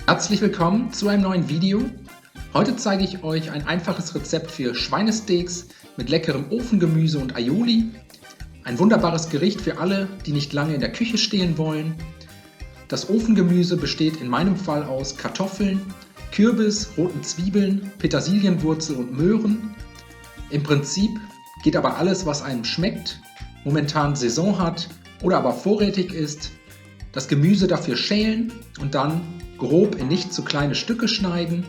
Herzlich willkommen zu einem neuen Video. Heute zeige ich euch ein einfaches Rezept für Schweinesteaks mit leckerem Ofengemüse und Aioli. Ein wunderbares Gericht für alle, die nicht lange in der Küche stehen wollen. Das Ofengemüse besteht in meinem Fall aus Kartoffeln, Kürbis, roten Zwiebeln, Petersilienwurzel und Möhren. Im Prinzip geht aber alles, was einem schmeckt, momentan Saison hat oder aber vorrätig ist. Das Gemüse dafür schälen und dann grob in nicht zu kleine Stücke schneiden.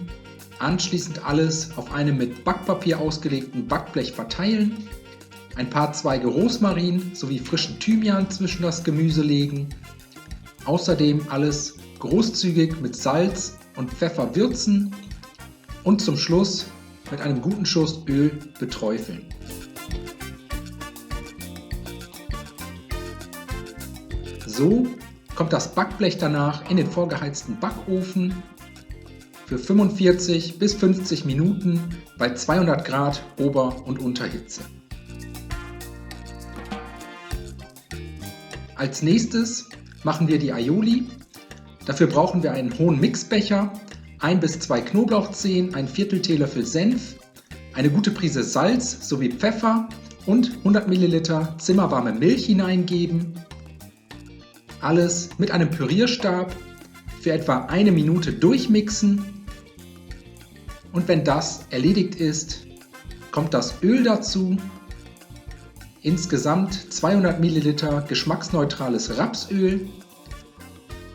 Anschließend alles auf einem mit Backpapier ausgelegten Backblech verteilen. Ein paar Zweige Rosmarin sowie frischen Thymian zwischen das Gemüse legen. Außerdem alles großzügig mit Salz und Pfeffer würzen und zum Schluss mit einem guten Schuss Öl beträufeln. So kommt das Backblech danach in den vorgeheizten Backofen für 45 bis 50 Minuten bei 200 Grad Ober- und Unterhitze. Als nächstes machen wir die Aioli. Dafür brauchen wir einen hohen Mixbecher, 1 bis 2 Knoblauchzehen, ein Viertel Teelöffel Senf, eine gute Prise Salz sowie Pfeffer und 100 Milliliter zimmerwarme Milch hineingeben. Alles mit einem Pürierstab für etwa 1 Minute durchmixen. Und wenn das erledigt ist, kommt das Öl dazu. Insgesamt 200 Milliliter geschmacksneutrales Rapsöl.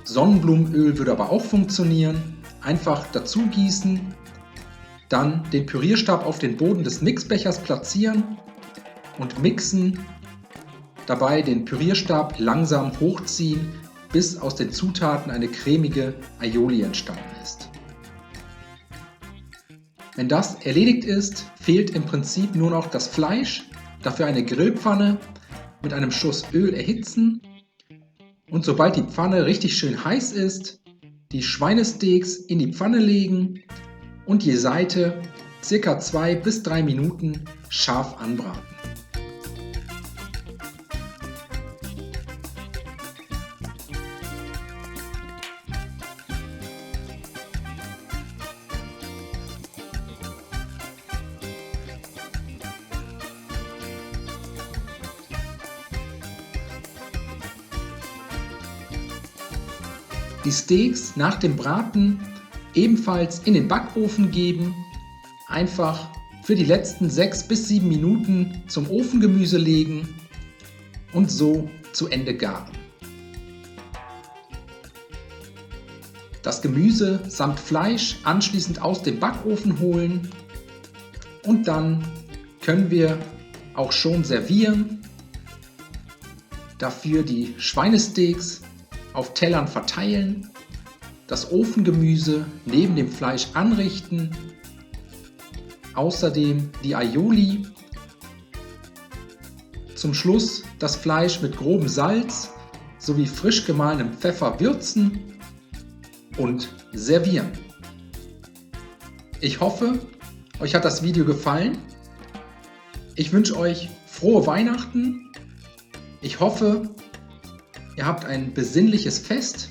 Sonnenblumenöl würde aber auch funktionieren. Einfach dazu gießen. Dann den Pürierstab auf den Boden des Mixbechers platzieren und mixen. Dabei den Pürierstab langsam hochziehen, bis aus den Zutaten eine cremige Aioli entstanden ist. Wenn das erledigt ist, fehlt im Prinzip nur noch das Fleisch. Dafür eine Grillpfanne mit einem Schuss Öl erhitzen und sobald die Pfanne richtig schön heiß ist, die Schweinesteaks in die Pfanne legen und je Seite ca. 2 bis 3 Minuten scharf anbraten. Die Steaks nach dem Braten ebenfalls in den Backofen geben, einfach für die letzten 6 bis 7 Minuten zum Ofengemüse legen und so zu Ende garen. Das Gemüse samt Fleisch anschließend aus dem Backofen holen und dann können wir auch schon servieren. Dafür die Schweinesteaks auf Tellern verteilen, das Ofengemüse neben dem Fleisch anrichten, außerdem die Aioli, zum Schluss das Fleisch mit grobem Salz sowie frisch gemahlenem Pfeffer würzen und servieren. Ich hoffe, euch hat das Video gefallen. Ich wünsche euch frohe Weihnachten. Ich hoffe, ihr habt ein besinnliches Fest.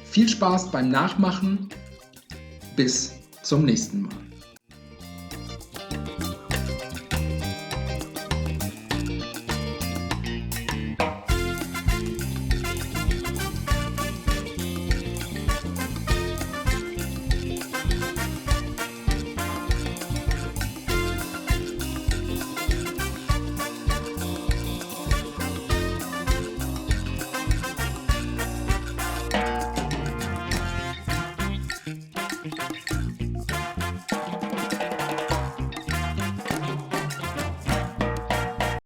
Viel Spaß beim Nachmachen. Bis zum nächsten Mal.